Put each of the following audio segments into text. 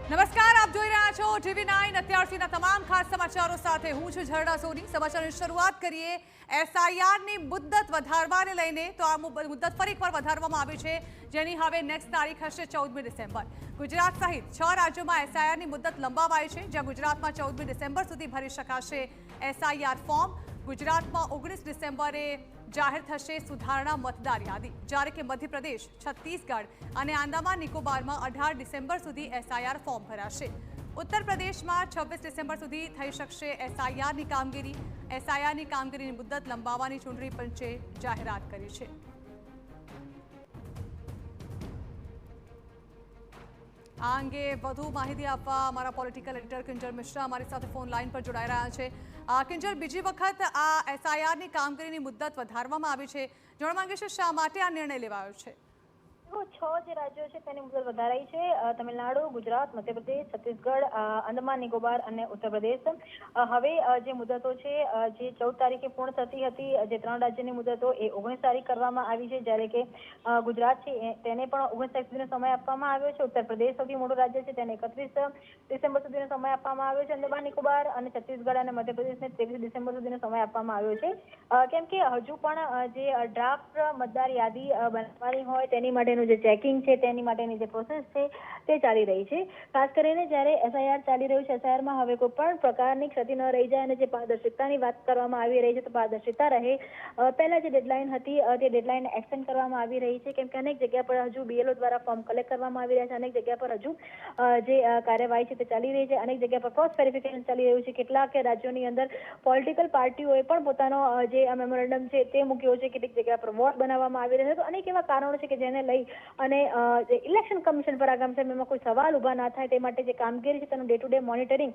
નમસ્કાર, આપ જોઈ રહ્યા છો TV9 અત્યારસીના તમામ ખાસ સમાચારો સાથે હું છું ઝરડા સોની। સમાચારની શરૂઆત કરીએ એસઆઈઆરની મુદ્દત વધારવાને લઈને। તો આ મુદ્દત ફરી એકવાર વધારવામાં આવી છે, જેની હવે નેક્સ્ટ તારીખ હશે 14મી ડિસેમ્બર। ગુજરાત સહિત 6 રાજ્યોમાં એસઆઈઆરની મુદ્દત લંબાવાઈ છે, જ્યાં ગુજરાતમાં 14મી ડિસેમ્બર સુધી ભરી શકાશે એસઆઈઆર ફોર્મ। ગુજરાતમાં 19 ડિસેમ્બરે જાહેર થશે સુધારણા મતદાર યાદી, જ્યારે કે મધ્યપ્રદેશ, છત્તીસગઢ અને આંદામાન નિકોબારમાં 18 ડિસેમ્બર સુધી એસઆઈઆર ફોર્મ ભરાશે। ઉત્તર પ્રદેશમાં 26 ડિસેમ્બર સુધી થઈ શકશે એસઆઈઆરની કામગીરી। એસઆઈઆરની કામગીરીની મુદ્દત લંબાવવાની ચૂંટણી પંચે જાહેરાત કરી છે। આ અંગે વધુ માહિતી આપવા અમારા પોલિટિકલ એડિટર કિંજલ મિશ્રા અમારી સાથે ફોન લાઈન પર જોડાઈ રહ્યા છે। કિંજલ, બીજી વખત આ એસઆઈઆરની કામગીરીની મુદ્દત વધારવામાં આવી છે, જાણવા માંગે છે શા માટે આ નિર્ણય લેવાયો છે? 6 જે રાજ્યો છે તેની મુદત વધારાઈ છે। તમિલનાડુ, ગુજરાત, મધ્યપ્રદેશ, છત્તીસગઢ, આંદામાન નિકોબાર અને ઉત્તર પ્રદેશ। હવે જે મુદતો છે જે 14 તારીખે પૂર્ણ થતી હતી, જે 3 રાજ્યની મુદતો એ 19 તારીખ કરવામાં આવી છે, જ્યારે કે ગુજરાત છે તેને પણ 19 તારીખ સુધીનો સમય આપવામાં આવ્યો છે। ઉત્તર પ્રદેશ સૌથી મોટું રાજ્ય છે, તેને 31 ડિસેમ્બર સુધીનો સમય આપવામાં આવ્યો છે। આંદામાન નિકોબાર અને છત્તીસગઢ અને મધ્યપ્રદેશને 23 ડિસેમ્બર સુધીનો સમય આપવામાં આવ્યો છે, કેમ કે હજુ પણ જે ડ્રાફ્ટ મતદાર યાદી બનાવવાની હોય તેની માટેનું જે ચેકિંગ છે તેની માટેની જે પ્રોસેસ છે તે ચાલી રહી છે। ખાસ કરીને જ્યારે એસઆઈઆર ચાલી રહ્યું છે, એસઆઈઆરમાં હવે કોઈ પણ પ્રકારની ક્ષતિ ન રહી જાય અને જે પારદર્શિતાની વાત કરવામાં આવી રહી છે તો પારદર્શિતા રહે। પહેલા જે ડેડલાઇન હતી તે ડેડલાઇન એક્સટેન્ડ કરવામાં આવી રહી છે, કેમ કે અનેક જગ્યા પર હજુ બીએલઓ દ્વારા ફોર્મ કલેક્ટ કરવામાં આવી રહ્યા છે, અનેક જગ્યા પર હજુ જે કાર્યવાહી છે તે ચાલી રહી છે, અનેક જગ્યા પર ક્રોસ વેરિફિકેશન ચાલી રહ્યું છે। કેટલાક રાજ્યોની અંદર પોલિટિકલ પાર્ટીઓએ પણ પોતાનો જે મેમોરેન્ડમ છે તે મૂક્યો છે, કેટલીક જગ્યા પર વોટ બનાવવામાં આવી રહ્યા છે। તો અનેક એવા કારણો છે કે જેને લઈ અને ઇલેક્શન કમિશન પર આગામી સમયમાં કોઈ સવાલ ઉભા ના થાય તે માટે જે કામગીરી છે તેનું day to day monitoring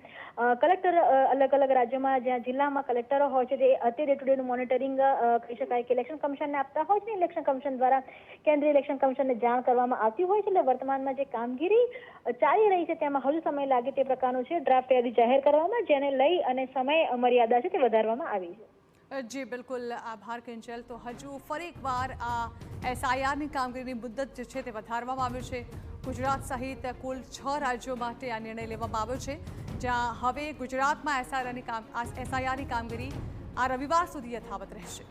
collector અલગ અલગ રાજ્યોમાં જ્યાં જિલ્લામાં કલેક્ટરો હોય છે તે ડે ટુ ડેનું મોનિટરિંગ કહી શકાય કે ઇલેક્શન કમિશનને આપતા હોય છે। ઇલેક્શન કમિશન દ્વારા કેન્દ્રીય ઇલેક્શન કમિશનને જાણ કરવામાં આવતી હોય છે। એટલે વર્તમાનમાં જે કામગીરી ચાલી રહી છે તેમાં હજુ સમય લાગે તે પ્રકારનું છે ડ્રાફ્ટ યાદી જાહેર કરવામાં, જેને લઈ અને સમય મર્યાદા છે તે વધારવામાં આવી છે। જી બિલકુલ, આભાર કિંજલ। તો હજુ ફરી એકવાર આ એસઆઈઆરની કામગીરીની મુદ્દત જે છે તે વધારવામાં આવ્યું છે। ગુજરાત સહિત કુલ 6 રાજ્યો માટે આ નિર્ણય લેવામાં આવ્યો છે, જ્યાં હવે ગુજરાતમાં એસઆઈઆરની કામગીરી આ રવિવાર સુધી યથાવત રહેશે।